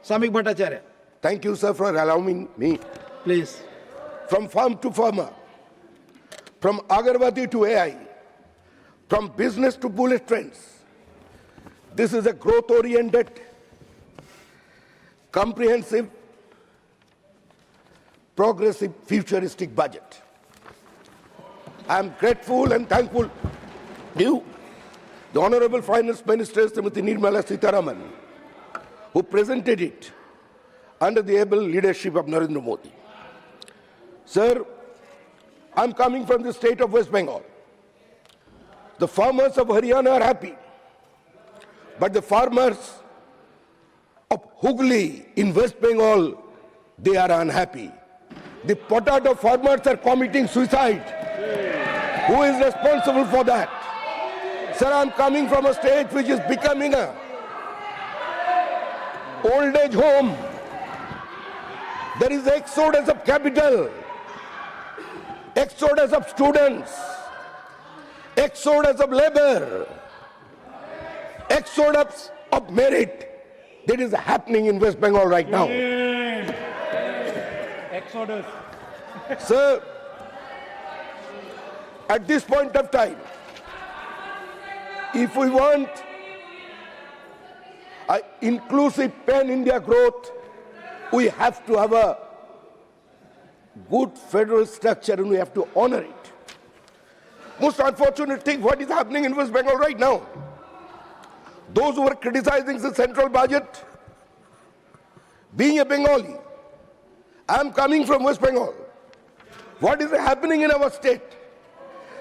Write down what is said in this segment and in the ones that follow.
Samik Bhattacharya, Thank you, sir, for allowing me. please. From farm to farmer, from Agarbatti to AI, from business to bullet trains. This is a growth-oriented, comprehensive, progressive, futuristic budget. I am grateful and thankful to you, the Honorable Finance Minister, Srimati Nirmala Sitharaman, who presented it under the able leadership of Narendra Modi. Sir, I'm coming from the state of West Bengal. The farmers of Haryana are happy, but the farmers of Hooghly in West Bengal, they are unhappy. The potato farmers are committing suicide. Who is responsible for that? Sir, I'm coming from a state which is becoming a old age home. There is exodus of capital, exodus of students, exodus of labor, exodus of merit that is happening in West Bengal right now. Exodus. Sir, at this point of time, if we want an inclusive pan-India growth, we have to have a good federal structure and we have to honor it. Most unfortunate thing, what is happening in West Bengal right now? Those who are criticizing the central budget, being a Bengali, I am coming from West Bengal. What is happening in our state?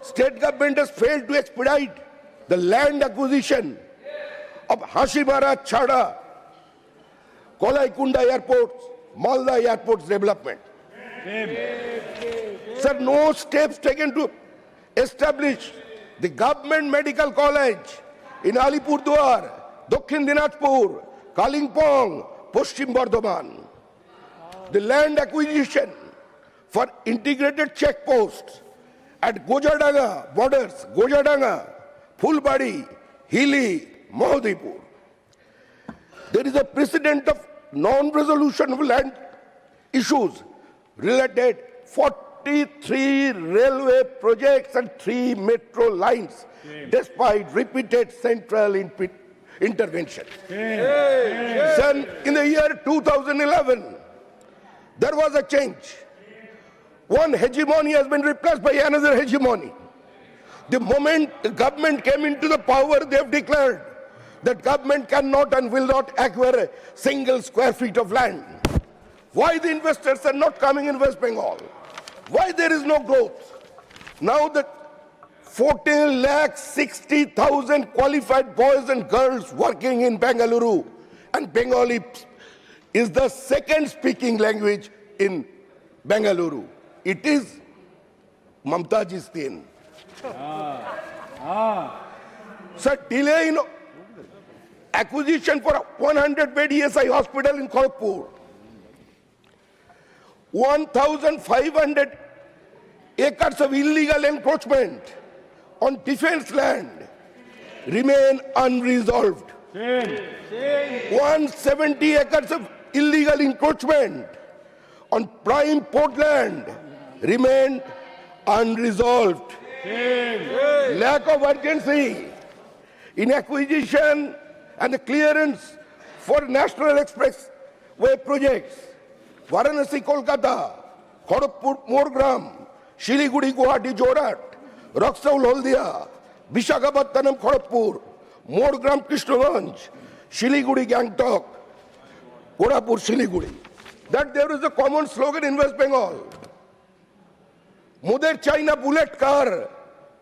State government has failed to expedite the land acquisition of Hashimara, Chhada, Kolaikunda airports, Malda airports development. Sir, no steps taken to establish the government medical college in Alipurduar, Dakshin Dinajpur, Kalimpong, Paschim Bardhaman. The land acquisition for integrated checkposts at Gojadanga borders, Gojadanga, Fulbari, Hili, Mahodipur. There is a precedent of non-resolution of land issues related 43 railway projects and 3 metro lines, despite repeated central intervention. Son, in the year 2011, there was a change. One hegemony has been replaced by another hegemony. The moment the government came into the power, they have declared that government cannot and will not acquire a single square feet of land. Why the investors are not coming in West Bengal? Why there is no growth? Now the 14,60,000 qualified boys and girls working in Bengaluru, and Bengali is the second speaking language in Bengaluru. It is Mamtaji's thing. Sir, delay in acquisition for a 100-bed ESI hospital in Kharagpur. 1,500 acres of illegal encroachment on defense land remain unresolved. 170 acres of illegal encroachment on prime port land remain unresolved. Lack of urgency in acquisition and the clearance for National Expressway projects. Varanasi, Kolkata, Kharagpur, Morgram, Shiliguri, Guwahati, Jorat, Raksaul, Haldia, Visakhapatnam, Kharagpur, Morgram, Krishnaganj, Shiliguri, Gangtok, Korapur, Shiliguri. That there is a common slogan in West Bengal. मुझे China bullet car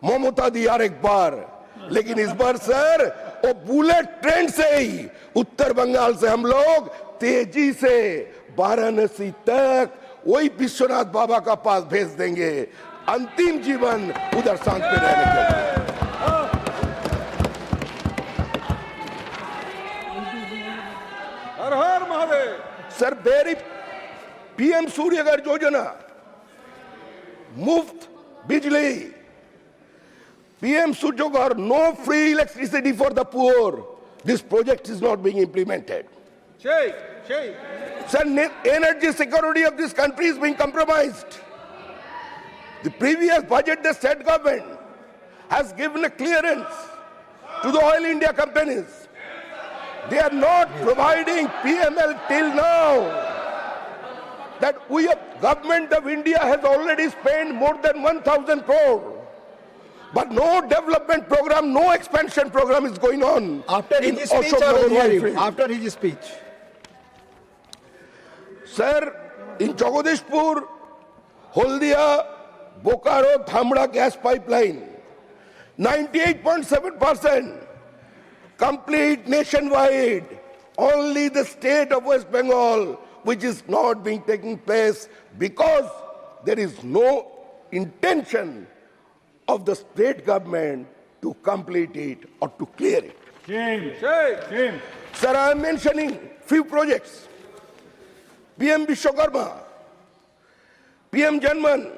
ममता दिया एक बार, लेकिन इस बार sir वो bullet train से ही उत्तर बंगाल से हम लोग तेजी से वाराणसी तक वही विश्वनाथ बाबा का पास भेज देंगे, अंतिम जीवन उधर शांत पे रहने के लिए। हर हर Mahadev. Sir, very PM Suryagar Yojana, Muft Bijli, PM Suryagar, no free electricity for the poor. This project is not being implemented. Sheikh. Sir, energy security of this country is being compromised. The previous budget, the state government has given a clearance to the Oil India companies. They are not providing PML till now. That we have, government of India has already spent more than 1,000 crore. But no development program, no expansion program is going on. After in his speech, Ashok I will Nagar hear you. field. After his speech. Sir, in Jagadishpur, Holdia, Bokaro, Dhamra gas pipeline, 98.7% complete nationwide. Only the state of West Bengal, which is not being taking place because there is no intention of the state government to complete it or to clear it. Shame. Sir, I am mentioning few projects. PM Vishwakarma, PM Janman,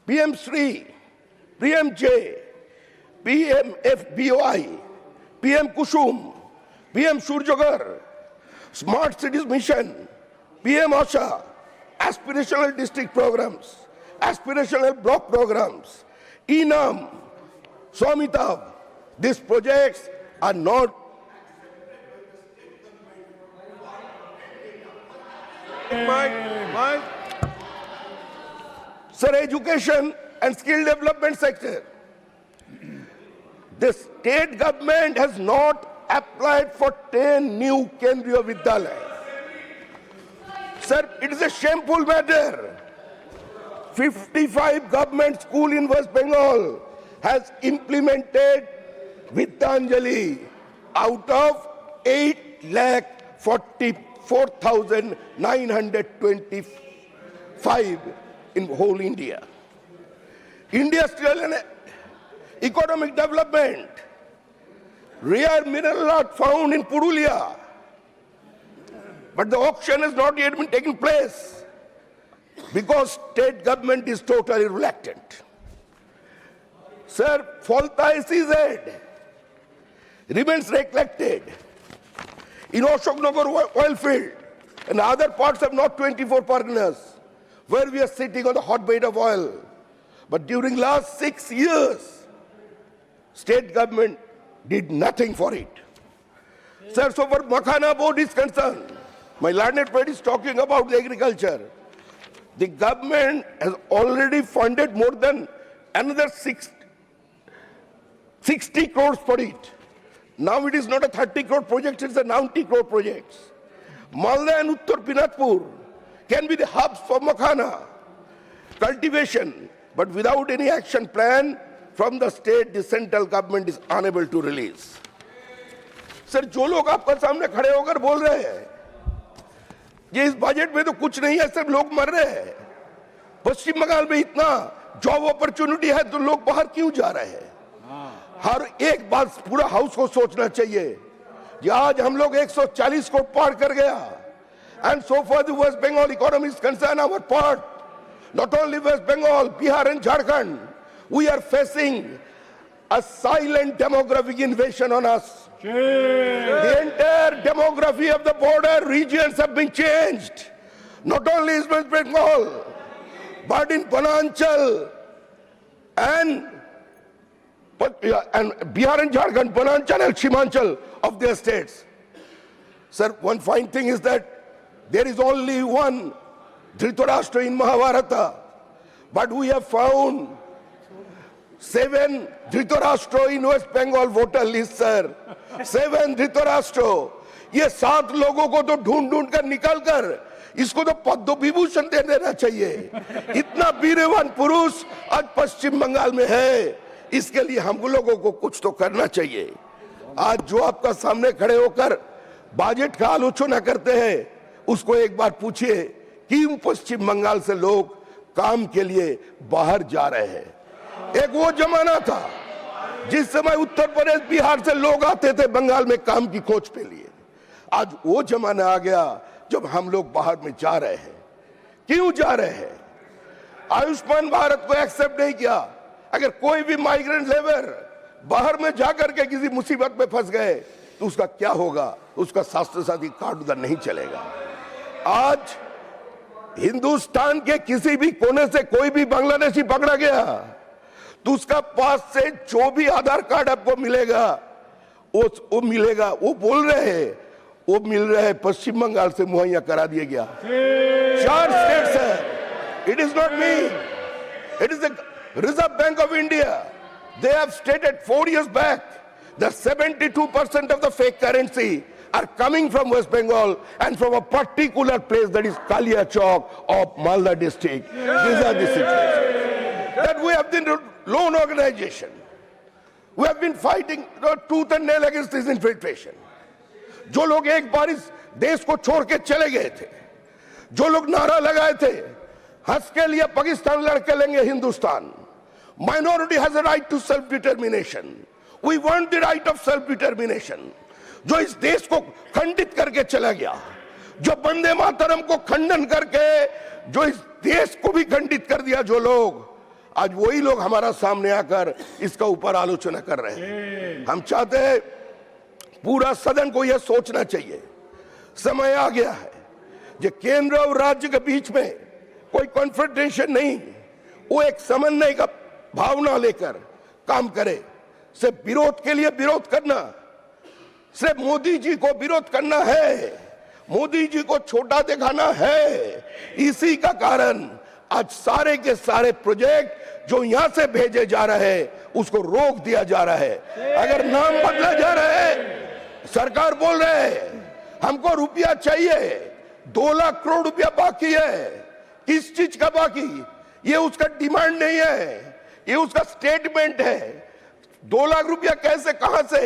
PM Sri, PM J, PM FBOI, PM Kusum, PM Surjagar, Smart Cities Mission, PM Asha, aspirational district programs, aspirational block programs, ENAM, Swamitabh. These projects are not Sir, education and skill development sector. The state government has not applied for 10 new Kendriya Vidyalaya. Sir, it is a shameful matter. 55 government school in West Bengal has implemented Vidyanjali out of 8,44,925 in whole India. Industrial and economic development. Rare mineral are found in Purulia, but the auction has not yet been taken place because state government is totally reluctant. Sir, Falta SEZ remains neglected. In Ashok Nagar oil field and other parts of North 24 Parganas, where we are sitting on the hotbed of oil. But during last 6 years, state government did nothing for it. Sir, so far Makhana board is concerned, my learned friend is talking about the agriculture. The government has already funded more than another 60 crores for it. Now it is not a 30 crore project, it's a 90 crore project. Malda and Uttar Dinajpur can be the hubs for Makhana cultivation, but without any action plan from the state, the central government is unable to release. Sir, जो लोग आपका सामने खड़े होकर बोल रहे हैं, ये इस बजट में तो कुछ नहीं है, सब लोग मर रहे हैं। पश्चिम बंगाल में इतना जॉब अपॉर्चुनिटी है तो लोग बाहर क्यों जा रहे हैं? हर एक बात पूरा हाउस को सोचना चाहिए कि आज हम लोग 140 को पार कर गया. And so far the West Bengal economy is concerned, our part, not only West Bengal, Bihar and Jharkhand, we are facing a silent demographic invasion on us. The entire demography of the border regions have been changed. Not only in West Bengal, but in Pananchal and Bihar and Jharkhand, Pananchal and Shimanchal of their states. Sir, one fine thing is that there is only one Dhritarashtra in Mahabharata, but we have found 7 Dhritarashtra in West Bengal voter list, sir. 7 Dhritarashtra. ये 7 लोगों को तो ढूंढ कर निकाल कर इसको तो पद्म विभूषण दे देना चाहिए. इतना वीरवान पुरुष आज पश्चिम बंगाल में है, इसके लिए हम लोगों को कुछ तो करना चाहिए. आज जो आपका सामने खड़े होकर बजट का आलोचना करते हैं, उसको एक बार पूछिए क्यों पश्चिम बंगाल से लोग काम के लिए बाहर जा रहे हैं. एक वो जमाना था जिस समय उत्तर प्रदेश बिहार से लोग आते थे बंगाल में काम की खोज के लिए. आज वो जमाना आ गया जब हम लोग बाहर में जा रहे हैं. क्यों जा रहे हैं? आयुष्मान भारत को एक्सेप्ट नहीं किया. अगर कोई भी माइग्रेंट लेबर बाहर में जाकर के किसी मुसीबत में फंस गए तो उसका क्या होगा? उसका स्वास्थ्य साथी कार्ड उधर नहीं चलेगा। आज हिंदुस्तान के किसी भी कोने से कोई भी बांग्लादेशी पकड़ा गया तो उसका पास से जो भी आधार कार्ड आपको मिलेगा वो मिलेगा। वो बोल रहे हैं वो मिल रहा है पश्चिम बंगाल से मुहैया करा दिया गया। 4 स्टेट्स है। It is not me, it is the reserve bank of India. They have stated 4 years back that 72% of the fake currency are coming from West Bengal and from a particular place, that is Kalia Chowk of Malda district. These are the situations that we have been loan organization. We have been fighting tooth and nail against this infiltration. जो लोग एक बार इस देश को छोड़ के चले गए थे, जो लोग नारा लगाए थे हंस के लिए पाकिस्तान लड़के लेंगे Hindustan, minority has a right to self determination, we want the right of self determination, जो इस देश को खंडित करके चला गया, जो वंदे मातरम को खंडन करके जो इस देश को भी खंडित कर दिया, जो लोग आज वही लोग हमारा सामने आकर इसका ऊपर आलोचना कर रहे हैं। हम चाहते हैं पूरा सदन को यह सोचना चाहिए, समय आ गया है जो केंद्र और राज्य के बीच में कोई कॉन्फ्रंटेशन नहीं, वो एक समन्वय का भावना लेकर काम करे। सिर्फ विरोध के लिए विरोध करना, सिर्फ मोदी जी को विरोध करना है, मोदी जी को छोटा दिखाना है, इसी का कारण आज सारे के सारे प्रोजेक्ट जो यहां से भेजे जा रहे हैं उसको रोक दिया जा रहा है। अगर नाम बदला जा रहा है, सरकार बोल रहे हैं हमको रुपया चाहिए, 2 लाख करोड़ रुपया बाकी है, किस चीज का बाकी, ये उसका डिमांड नहीं है, ये उसका स्टेटमेंट है। 2 लाख रुपया कैसे, कहां से,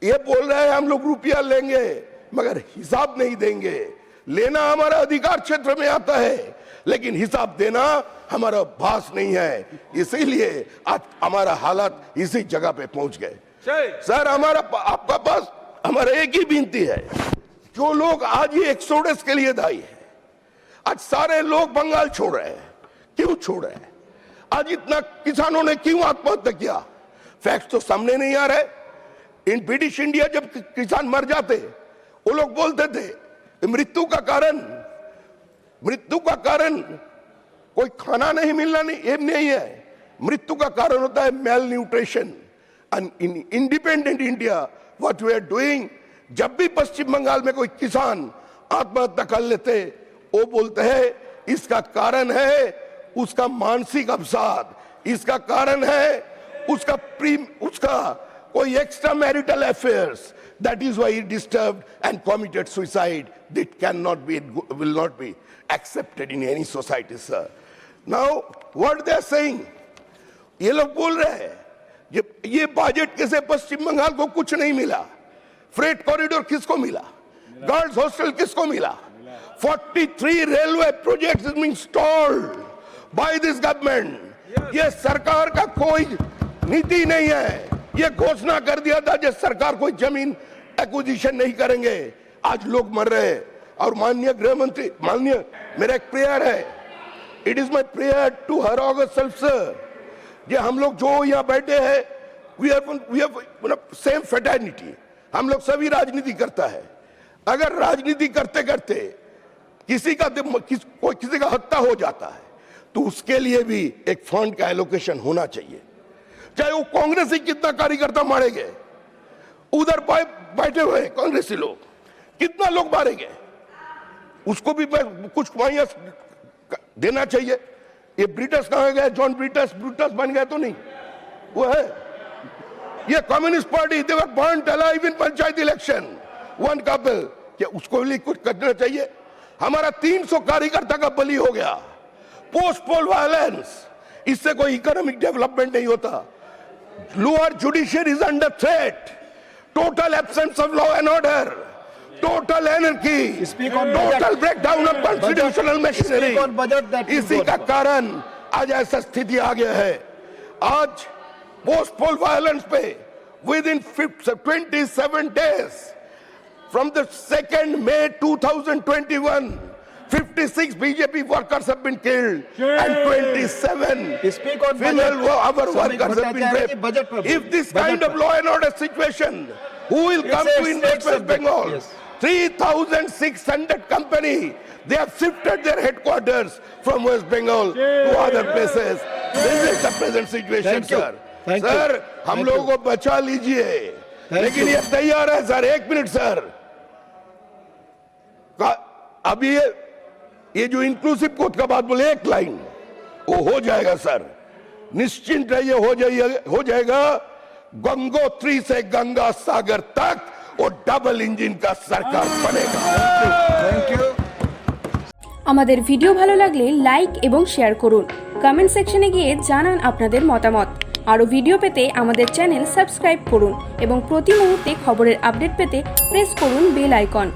ये बोल रहे हैं हम लोग रुपया लेंगे मगर हिसाब नहीं देंगे। लेना हमारा अधिकार क्षेत्र में आता है लेकिन हिसाब देना हमारा भास नहीं है, इसीलिए आज हमारा हालात इसी जगह पे पहुंच गए। सर हमारा आपका पास हमारा एक ही विनती है, जो लोग आज ये एक्सोडस के लिए दायी है, आज सारे लोग बंगाल छोड़ रहे हैं, क्यों छोड़ रहे हैं, आज इतना किसानों ने क्यों आत्महत्या किया, फैक्ट्स तो सामने नहीं आ रहे। इन ब्रिटिश इंडिया जब किसान मर जाते वो लोग बोलते थे मृत्यु का कारण कोई खाना नहीं मिलना नहीं है, मृत्यु का कारण होता है malnutrition. And in independent India what we are doing, जब भी पश्चिम बंगाल में कोई किसान आत्महत्या कर लेते वो बोलते हैं इसका कारण है उसका मानसिक अवसाद, इसका कारण है उसका कोई extra marital affairs, that is why he disturbed and committed suicide. That cannot be, will not be accepted in any society, sir. Now what they are saying, ये लोग बोल रहे हैं ये बजट के से पश्चिम बंगाल को कुछ नहीं मिला, फ्रेट कॉरिडोर किसको मिला, गर्ल्स हॉस्टल किसको मिला, 43 railway projects being stalled by this government. ये सरकार का कोई नीति नहीं है, ये घोषणा कर दिया था कि सरकार कोई जमीन एक्विजिशन नहीं करेंगे, आज लोग मर रहे हैं। और माननीय गृह मंत्री, माननीय मेरा एक प्रेयर है, it is my prayer to her august self sir, ये हम लोग जो यहाँ बैठे हैं वी आर सेम फ्रेटर्निटी, हम लोग सभी राजनीति करता है। अगर राजनीति करते करते किसी का हत्या हो जाता है तो उसके लिए भी एक फंड का एलोकेशन होना चाहिए, चाहे वो कांग्रेस ही कितना कार्यकर्ता मारे गए, उधर बैठे हुए कांग्रेसी लोग कितना लोग मारे गए, उसको भी कुछ मुहैया देना चाहिए। ये ब्रिटिश कहाँ गए, जॉन ब्रिटिश बन गए तो नहीं, वो है ये communist party, they were burned alive in panchayat election, one couple, क्या उसको लिए कुछ करना चाहिए। हमारा 300 कार्यकर्ता का बलि हो गया, पोस्ट पोल वायलेंस, इससे कोई इकोनॉमिक डेवलपमेंट नहीं होता। Lower judiciary is under threat, total absence of law and order, total एनर्की, total breakdown of constitutional machinery, इसी का कारण आज ऐसा स्थिति आ गया है। आज पोस्ट पोल वायलेंस पे with in 27 days from the 2nd May 2021 56 BJP workers have been killed and 27 Speak on female budget. our Sammy workers have been Bhattacharya ki budget raped. पर If this budget kind of पर. law and order situation, who will come a to invest state West subject. Bengal? Yes. 3,600 company, they have shifted their headquarters from West Bengal to other places. This is the present situation, Thank you. sir. Thank you. Sir, हम Thank लोगों you. को बचा लीजिए, लेकिन you. ये तैयार है sir. एक मिनट सर. अभी ये जो इंक्लूसिव कोर्ट का बात बोले, एक लाइन वो हो जाएगा सर. निश्चिंत रहिए, हो जाएगा. गंगोत्री से गंगा सागर तक वो डबल इंजन का सरकार बनेगा. Thank you. আমাদের ভিডিও ভালো লাগলে লাইক এবং শেয়ার করুন। কমেন্ট সেকশনে গিয়ে জানান আপনাদের মতামত। আরও ভিডিও পেতে আমাদের চ্যানেল সাবস্ক্রাইব করুন এবং প্রতি মুহূর্তে খবরের আপডেট পেতে প্রেস করুন বেল আইকন।